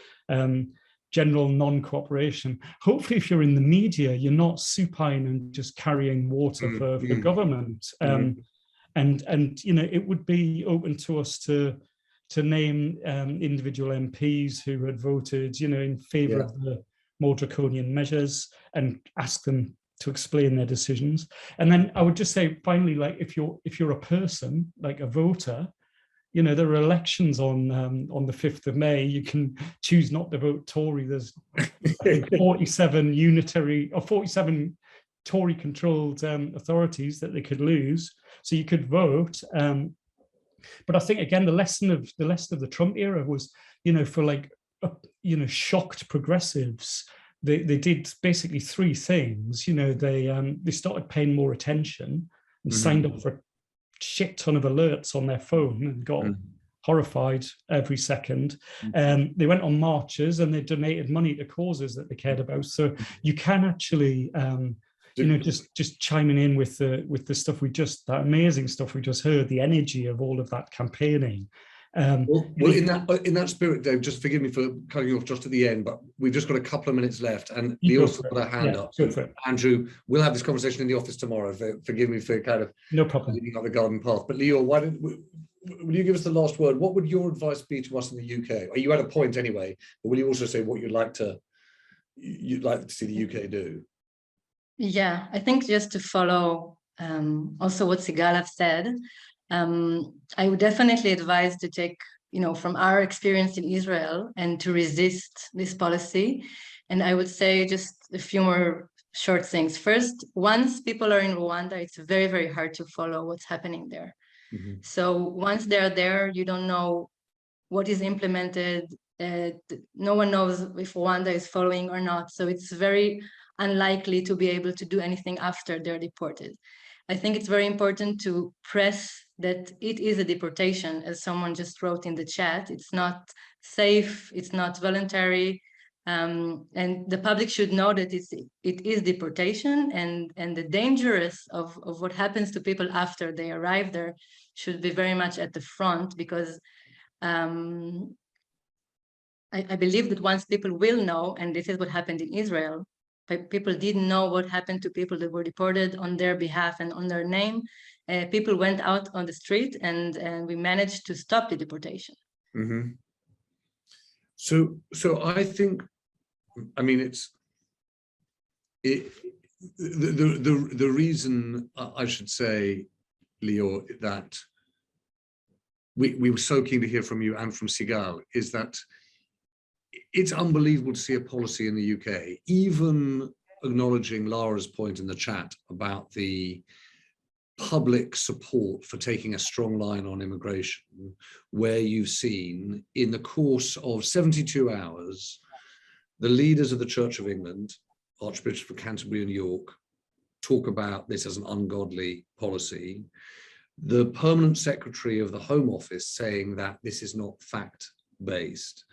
General non-cooperation. Hopefully, if you're in the media, you're not supine and just carrying water for government. And you know, it would be open to us to name individual MPs who had voted, you know, in favour of the more draconian measures and ask them to explain their decisions. And then I would just say, finally, like if you're a person, like a voter, you know, there are elections on the 5th of May. You can choose not to vote Tory. There's 47 unitary or 47 Tory-controlled authorities that they could lose. So you could vote. But I think again, the lesson of the Trump era was, you know, for like, you know, shocked progressives. They did basically three things. You know, they started paying more attention and signed up for shit ton of alerts on their phone and got horrified every second. They went on marches and they donated money to causes that they cared about. So you can actually, you know, just chiming in with the stuff that amazing stuff we just heard, the energy of all of that campaigning. Well, in that spirit, Dave, just forgive me for cutting you off just at the end, but we've just got a couple of minutes left, and Leo's got a hand up. Andrew, we'll have this conversation in the office tomorrow. Forgive me for kind of no problem leading up the garden path. But Leo, will you give us the last word? What would your advice be to us in the UK? Are you at a point anyway? But will you also say what you'd like to see the UK do? Yeah, I think just to follow also what Sigal have said. I would definitely advise to take, you know, from our experience in Israel and to resist this policy. And I would say just a few more short things. First, once people are in Rwanda, it's very, very hard to follow what's happening there. So once they're there, you don't know what is implemented. No one knows if Rwanda is following or not. So it's very unlikely to be able to do anything after they're deported. I think it's very important to press that it is a deportation, as someone just wrote in the chat. It's not safe, it's not voluntary, and the public should know that it is deportation, and the dangerous of what happens to people after they arrive there should be very much at the front, because I believe that once people will know, and this is what happened in Israel, people didn't know what happened to people that were deported on their behalf and on their name. People went out on the street, and we managed to stop the deportation. So I think, I mean, the reason I should say, Leo, that we were so keen to hear from you and from Sigal is that it's unbelievable to see a policy in the UK, even acknowledging Lara's point in the chat about the public support for taking a strong line on immigration, where you've seen in the course of 72 hours, the leaders of the Church of England, Archbishop of Canterbury and York, talk about this as an ungodly policy. The permanent secretary of the Home Office saying that this is not fact based.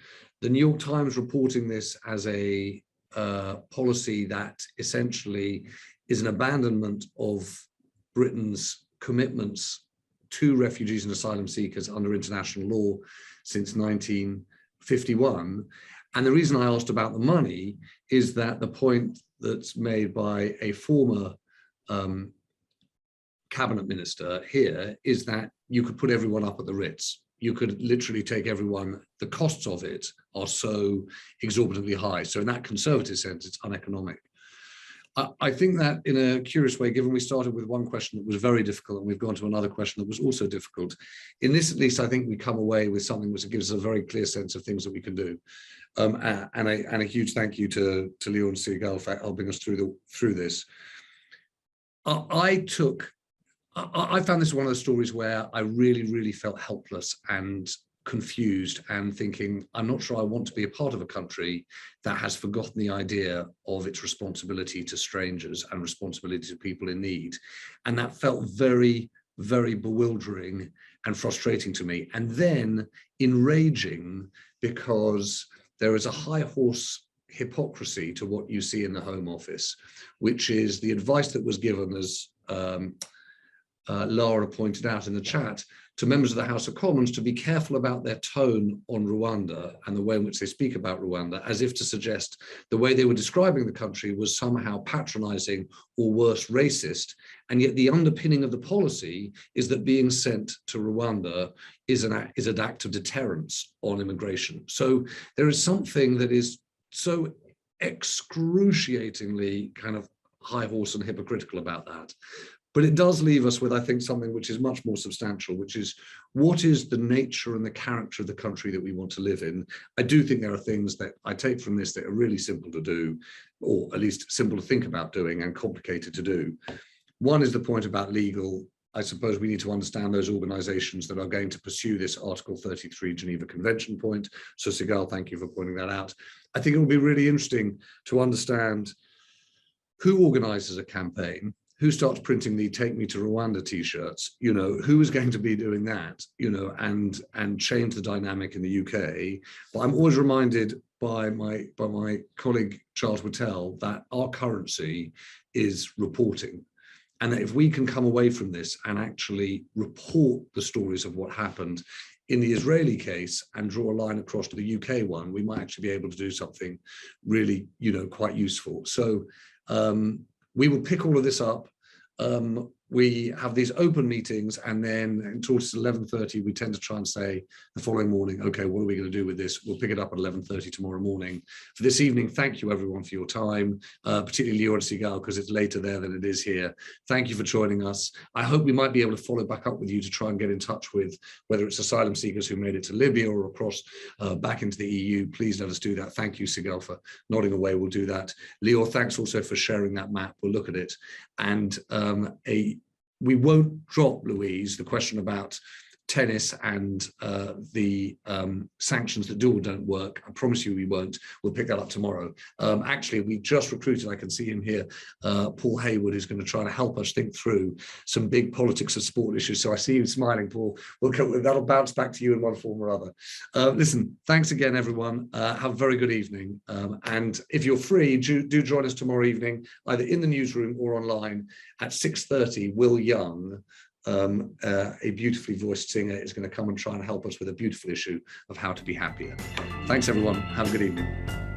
The New York Times reporting this as a policy that essentially is an abandonment of Britain's commitments to refugees and asylum seekers under international law since 1951. And the reason I asked about the money is that the point that's made by a former cabinet minister here is that you could put everyone up at the Ritz. You could literally take everyone, the costs of it are so exorbitantly high. So in that conservative sense, it's uneconomic. I think that in a curious way, given we started with one question that was very difficult and we've gone to another question that was also difficult, in this at least I think we come away with something which gives us a very clear sense of things that we can do. And a huge thank you to Leo and Sigal for helping us through this. I found this one of the stories where I really felt helpless and confused and thinking, I'm not sure I want to be a part of a country that has forgotten the idea of its responsibility to strangers and responsibility to people in need. And that felt very bewildering and frustrating to me. And then enraging, because there is a high horse hypocrisy to what you see in the Home Office, which is the advice that was given, as Lara pointed out in the chat, to members of the House of Commons to be careful about their tone on Rwanda and the way in which they speak about Rwanda, as if to suggest the way they were describing the country was somehow patronizing or worse, racist. And yet the underpinning of the policy is that being sent to Rwanda is an act of deterrence on immigration. So there is something that is so excruciatingly kind of high horse and hypocritical about that. But it does leave us with, I think, something which is much more substantial, which is what is the nature and the character of the country that we want to live in? I do think there are things that I take from this that are really simple to do, or at least simple to think about doing and complicated to do. One is the point about legal. I suppose we need to understand those organizations that are going to pursue this Article 33 Geneva Convention point. So Sigal, thank you for pointing that out. I think it will be really interesting to understand who organizes a campaign, who starts printing the "Take Me to Rwanda" t-shirts, you know, who is going to be doing that, you know, and change the dynamic in the UK. But I'm always reminded by my colleague Charles Whittell that our currency is reporting. And that if we can come away from this and actually report the stories of what happened in the Israeli case and draw a line across to the UK one, we might actually be able to do something really, you know, quite useful. So we will pick all of this up. We have these open meetings, and then towards 11:30, we tend to try and say the following morning, okay, what are we going to do with this? We'll pick it up at 11:30 tomorrow morning. For this evening, thank you everyone for your time, particularly Leo and Sigal, because it's later there than it is here. Thank you for joining us. I hope we might be able to follow back up with you to try and get in touch with whether it's asylum seekers who made it to Libya or across back into the EU. Please let us do that. Thank you, Sigal, for nodding away. We'll do that. Leo, thanks also for sharing that map. We'll look at it. And we won't drop, Louise, the question about tennis and the sanctions that do or don't work. I promise you we won't. We'll pick that up tomorrow. Actually, we just recruited, I can see him here, Paul Hayward, who's going to try to help us think through some big politics of sport issues. So I see you smiling, Paul. That'll bounce back to you in one form or other. Listen, thanks again, everyone. Have a very good evening. And if you're free, do join us tomorrow evening, either in the newsroom or online at 6:30. Will Young, a beautifully voiced singer, is going to come and try and help us with a beautiful issue of how to be happier. Thanks, everyone. Have a good evening.